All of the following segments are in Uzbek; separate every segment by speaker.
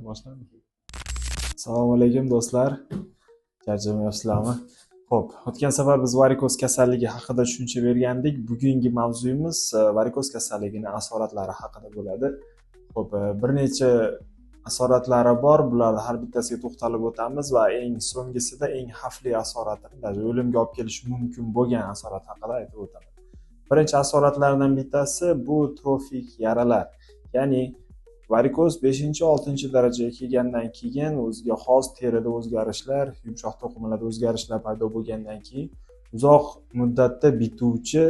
Speaker 1: Boshlandi. Assalomu alaykum do'stlar. Charchamayapsizlarmi? Xo'p, o'tgan safar biz varikoz kasalligi haqida tushuncha bergandik. Bugungi mavzuyimiz varikoz kasalligining asoratlari haqida bo'ladi. Xo'p, bir necha asoratlari bor. Bularni har bittasiga to'xtalib o'tamiz va eng so'nggisida eng xavfli asorati, o'limga olib kelishi mumkin bo'lgan asorat haqida aytib o'taman. Birinchi asoratlardan bittasi bu trofik yaralar. Ya'ni varikoz 5-6 darajaga kelgandan keyin o'ziga xos terida o'zgarishlar, yumshoq to'qimalarda o'zgarishlar paydo bo'lgandan keyin uzoq muddatda bituvchi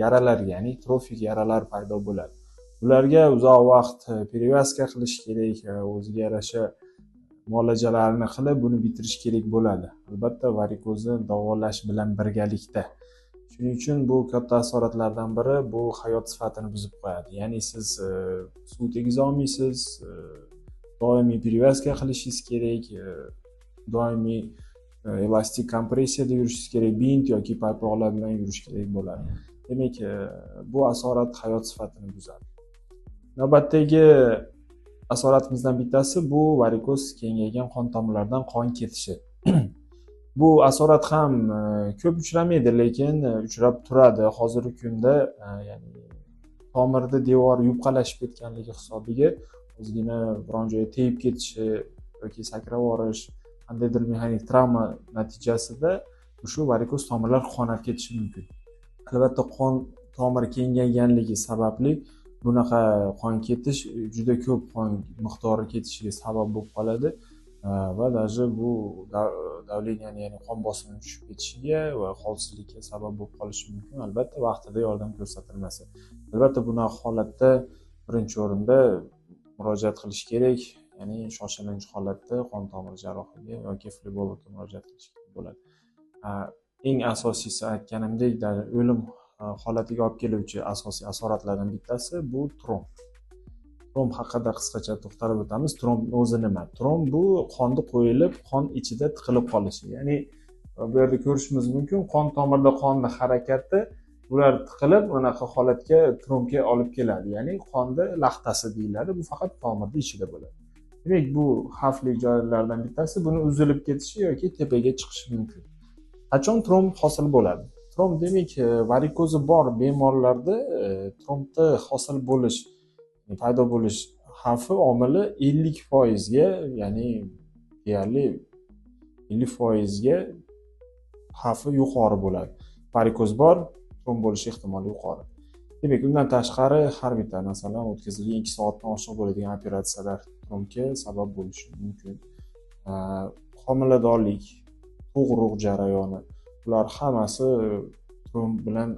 Speaker 1: yaralar, ya'ni trofik yaralar paydo bo'ladi. Ularga uzoq vaqt перевязка qilish kerak, o'ziga yarasha muolajalarni qilib buni bitirish kerak bo'ladi. Albatta varikozni davolash bilan birgalikda. Shuning uchun bu katta asoratlardan biri, bu hayot sifatini buzib qo'yadi. Ya'ni siz suv tegiza olmaysiz, doimiy перевязка qilishingiz kerak, doimiy elastik kompressiyada yurishingiz kerak, bint yoki paypoqlar bilan yurish kerak bo'ladi. Demak, bu asorat hayot sifatini buzadi. Navbatdagi asoratimizdan bittasi bu varikoz kengaygan qon tomirlaridan qon ketishi. Bu asorat ham ko'p uchramaydi, lekin uchrab turadi. Hozirgi kunda ya'ni tomirda devor yupqalashib ketganligi hisobiga o'zgina biron joyga tegib ketishi yoki sakrab yuborish, qandaydir mexanik travma natijasida shu varikoz tomirlar qonab ketishi mumkin. Albatta qon tomiri kengayganligi sababli bunaqa qon ketish juda ko'p qon miqdori ketishiga sabab bo'lib qoladi. Va даже bu davleniyani, ya'ni qon bosimining tushib ketishiga va holsizlikka sabab bo'lib qolishi mumkin, albatta vaqtida yordam ko'rsatilmasa. Albatta bunaqa holatda birinchi o'rinda murojaat qilish kerak, ya'ni shoshilinch holatda qon tomir jarrohiga yoki flebologga murojaat qilish kerak bo'ladi. Eng asosiysi aytganimdek, o'lim holatiga olib keluvchi asosiy asoratlardan bittasi bu tromb. Tromb haqida qisqacha to'xtalib o'tamiz. Tromb o'zi nima? Tromb bu qonni qo'yilib, qon ichida tiqilib qolishi. Ya'ni bu yerda ko'rishimiz mumkin, qon tomirda qonning harakati ular tiqilib, anaqa holatga trombga olib keladi. Ya'ni qonni laxtasi deyiladi. Bu faqat tomirning ichida bo'ladi. Demak, bu xavfli joylardan bittasi. Buni uzilib ketishi yoki tepaga chiqishi mumkin. Qachon tromb hosil bo'ladi? Tromb demak, varikozi bor bemorlarda trombda hosil bo'lish, paydo bo'lish xavfi omili 50% ga, ya'ni deyarli 50% ga xavfi yuqori bo'ladi. Varikoz bor, tromb bo'lish ehtimoli yuqori. Demak, undan tashqari har bitta masalan o'tkazilgan 2 soatdan oshiq bo'ladigan operatsiyalar trombga sabab bo'lishi mumkin. Homiladorlik, tug'ruq jarayoni, bular hammasi tromb bilan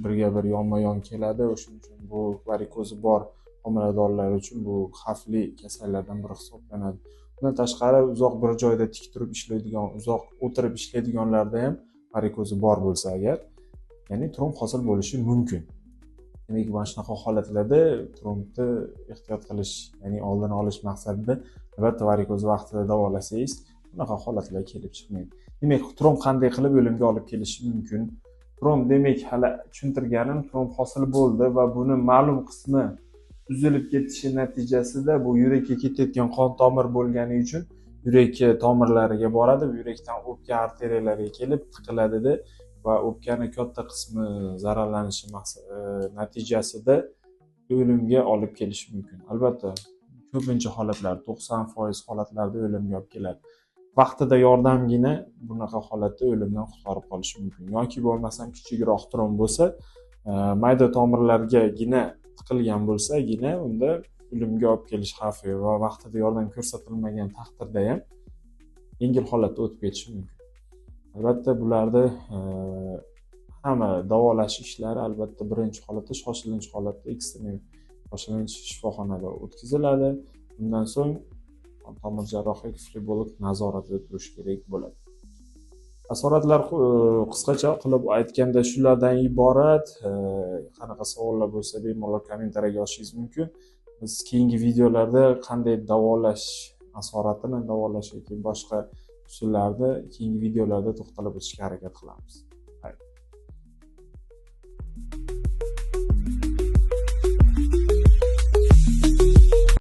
Speaker 1: birga-bir yonma-yon keladi. Shuning uchun bu varikozi bor homiladorlar uchun bu xavfli kasallardan biri hisoblanadi. Bundan tashqari uzoq bir joyda tik turib ishlaydigan, uzoq o'tirib ishlaydiganlarda ham varikozi bor bo'lsa agar, ya'ni tromb hosil bo'lishi mumkin. Demak, mana shunaqa holatlarda trombni ehtiyot qilish, ya'ni oldini olish maqsadida albatta varikozni vaqtida davolasangiz, bunaqa holatlar kelib chiqmaydi. Demak, tromb qanday qilib o'limga olib kelishi mumkin? Tromb demak, hali tushuntirganim, tromb hosil bo'ldi va buni ma'lum qismi uzilib ketishi natijasida bu yurakka ketayotgan qon tomir bo'lgani uchun yurak tomirlariga boradi, yurakdan o'pka arteriyalariga kelib tiqiladi va o'pkaning katta qismi zararlanishi natijasida o'limga olib kelishi mumkin. Albatta, ko'pincha holatlar, 90% holatlarda o'limga olib keladi. Vaqtida yordamgina bunaqa holatda o'limdan qutqarib qolishi mumkin. Yoki bo'lmasam kichikroq tromb bo'lsa, mayda tomirlargagina tiqilgan bo'lsagina unda o'limga olib kelish xavfi va vaqtida yordam ko'rsatilmagan taqdirda ham yengil holatda o'tib ketishi mumkin. Albatta bularni hamma davolash ishlari albatta birinchi holatda shoshilinch holatda ekstrem shoshilinch shifoxonada o'tkaziladi. Undan so'ng tomir jarrohi flebolog nazoratida turish kerak bo'ladi. Asoratlar qisqacha qilib aytganda shulardan iborat. Qanaqa savollar bo'lsa bemalol kommentariyaga yozishingiz mumkin. Biz keyingi videolarda qanday davolash, asoratini davolash yoki boshqa usullarni keyingi videolarda to'xtalib o'tishga harakat qilamiz.